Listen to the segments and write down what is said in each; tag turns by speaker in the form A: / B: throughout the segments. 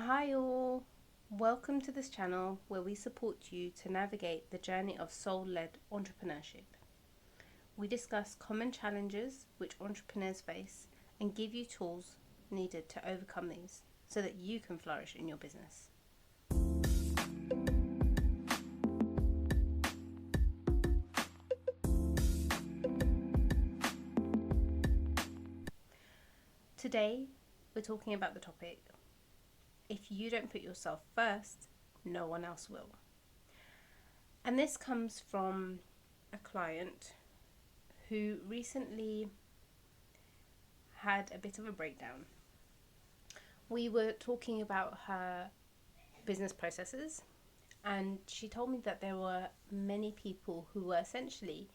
A: Hi all, welcome to this channel where we support you to navigate the journey of soul-led entrepreneurship. We discuss common challenges which entrepreneurs face and give you tools needed to overcome these so that you can flourish in your business. Today, we're talking about the topic, if you don't put yourself first, no one else will. And this comes from a client who recently had a bit of a breakdown. We were talking about her business processes, and she told me that there were many people who were essentially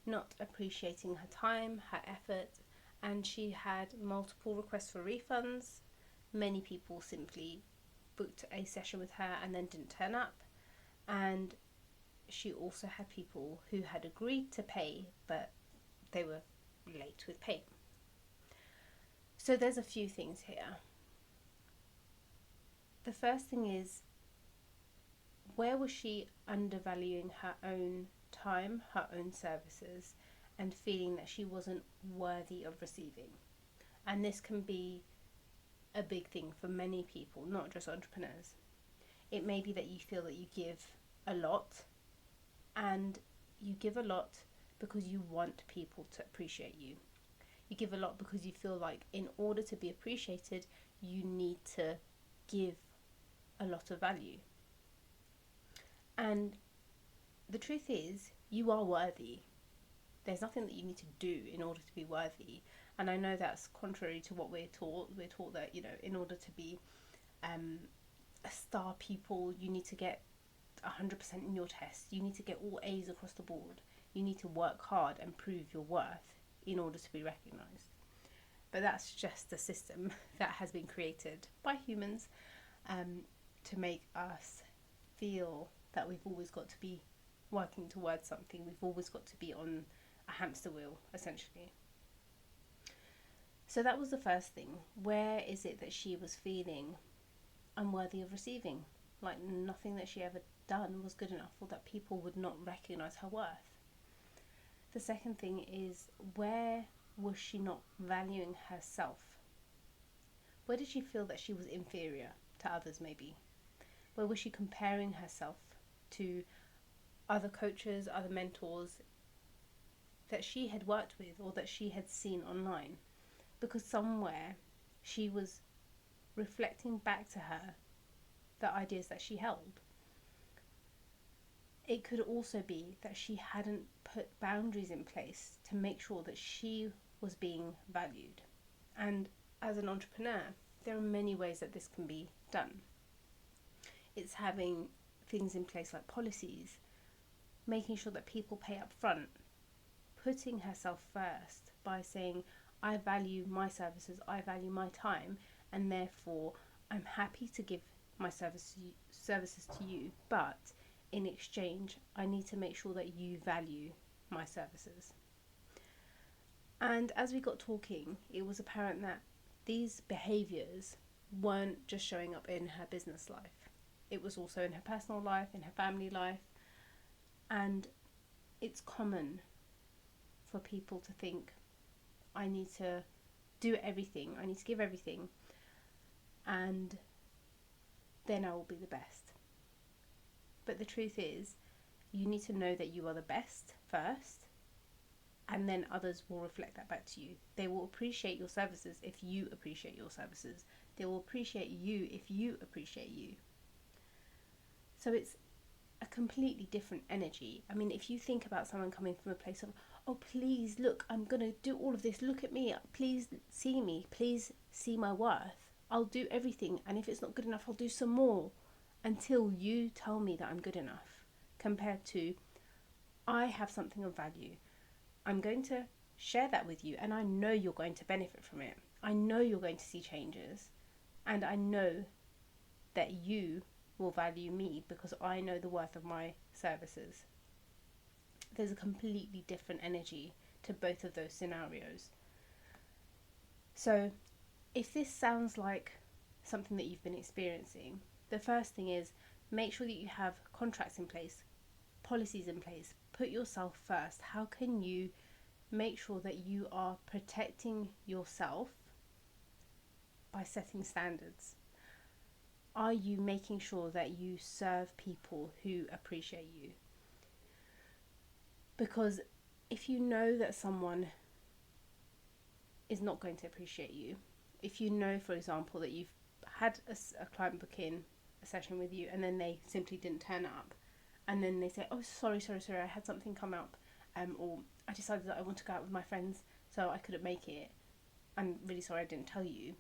A: not appreciating her time, her effort, and she had multiple requests for refunds. Many people simply booked a session with her and then didn't turn up, and she also had people who had agreed to pay but they were late with paying. So there's a few things here. The first thing is, where was she undervaluing her own time, her own services, and feeling that she wasn't worthy of receiving? And this can be a big thing for many people, not just entrepreneurs. It may be that you feel that you give a lot, and you give a lot because you want people to appreciate you. You give a lot because you feel like in order to be appreciated, you need to give a lot of value. And the truth is, you are worthy. There's nothing that you need to do in order to be worthy. And I know that's contrary to what we're taught. We're taught that, in order to be a star pupil, you need to get 100% in your tests. You need to get all A's across the board. You need to work hard and prove your worth in order to be recognised. But that's just a system that has been created by humans to make us feel that we've always got to be working towards something. We've always got to be on a hamster wheel, essentially. So that was the first thing. Where is it that she was feeling unworthy of receiving? Like nothing that she ever done was good enough, or that people would not recognise her worth. The second thing is, where was she not valuing herself? Where did she feel that she was inferior to others, maybe? Where was she comparing herself to other coaches, other mentors that she had worked with or that she had seen online? Because somewhere she was reflecting back to her the ideas that she held. It could also be that she hadn't put boundaries in place to make sure that she was being valued. And as an entrepreneur, there are many ways that this can be done. It's having things in place like policies, making sure that people pay up front, putting herself first by saying, I value my services, I value my time, and therefore I'm happy to give my services to you, but in exchange I need to make sure that you value my services. And as we got talking, it was apparent that these behaviours weren't just showing up in her business life. It was also in her personal life, in her family life. And it's common for people to think, I need to do everything, I need to give everything, and then I will be the best. But the truth is, you need to know that you are the best first, and then others will reflect that back to you. They will appreciate your services if you appreciate your services. They will appreciate you if you appreciate you. So it's a completely different energy. I mean, if you think about someone coming from a place of, oh, please, look, I'm going to do all of this. Look at me. Please see me. Please see my worth. I'll do everything. And if it's not good enough, I'll do some more until you tell me that I'm good enough. Compared to, I have something of value. I'm going to share that with you, and I know you're going to benefit from it. I know you're going to see changes, and I know that you will value me because I know the worth of my services. There's a completely different energy to both of those scenarios. So if this sounds like something that you've been experiencing, the first thing is make sure that you have contracts in place, policies in place. Put yourself first. How can you make sure that you are protecting yourself by setting standards? Are you making sure that you serve people who appreciate you? Because if you know that someone is not going to appreciate you, if you know, for example, that you've had a client book in a session with you and then they simply didn't turn up, and then they say, oh, sorry, I had something come up, or I decided that I want to go out with my friends, so I couldn't make it. I'm really sorry I didn't tell you.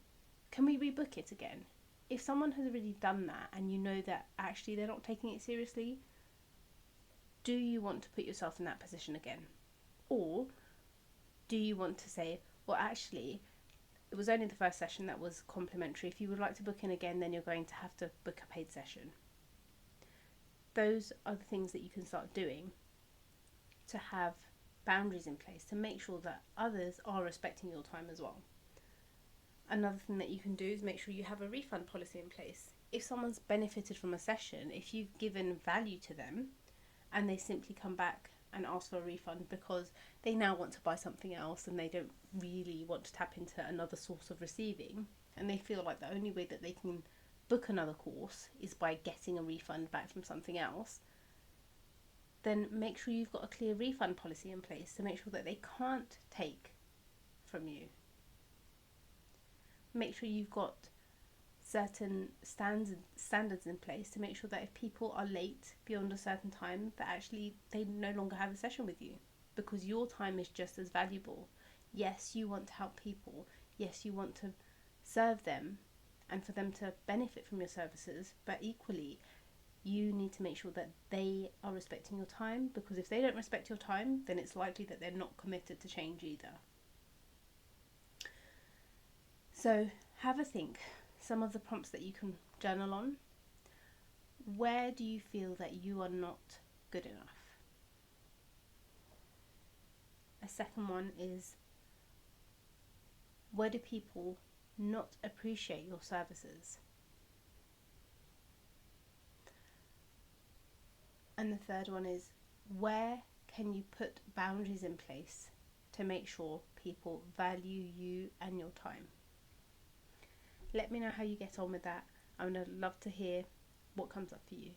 A: Can we rebook it again? If someone has already done that and you know that actually they're not taking it seriously, do you want to put yourself in that position again? Or do you want to say, well, actually, it was only the first session that was complimentary. If you would like to book in again, then you're going to have to book a paid session. Those are the things that you can start doing to have boundaries in place, to make sure that others are respecting your time as well. Another thing that you can do is make sure you have a refund policy in place. If someone's benefited from a session, if you've given value to them and they simply come back and ask for a refund because they now want to buy something else and they don't really want to tap into another source of receiving, and they feel like the only way that they can book another course is by getting a refund back from something else, then make sure you've got a clear refund policy in place to make sure that they can't take from you. Make sure you've got certain standards in place to make sure that if people are late beyond a certain time, that actually they no longer have a session with you, because your time is just as valuable. Yes, you want to help people. Yes, you want to serve them and for them to benefit from your services, but equally you need to make sure that they are respecting your time, because if they don't respect your time, then it's likely that they're not committed to change either. So have a think. Some of the prompts that you can journal on. Where do you feel that you are not good enough? A second one is, where do people not appreciate your services? And the third one is, where can you put boundaries in place to make sure people value you and your time? Let me know how you get on with that. I would love to hear what comes up for you.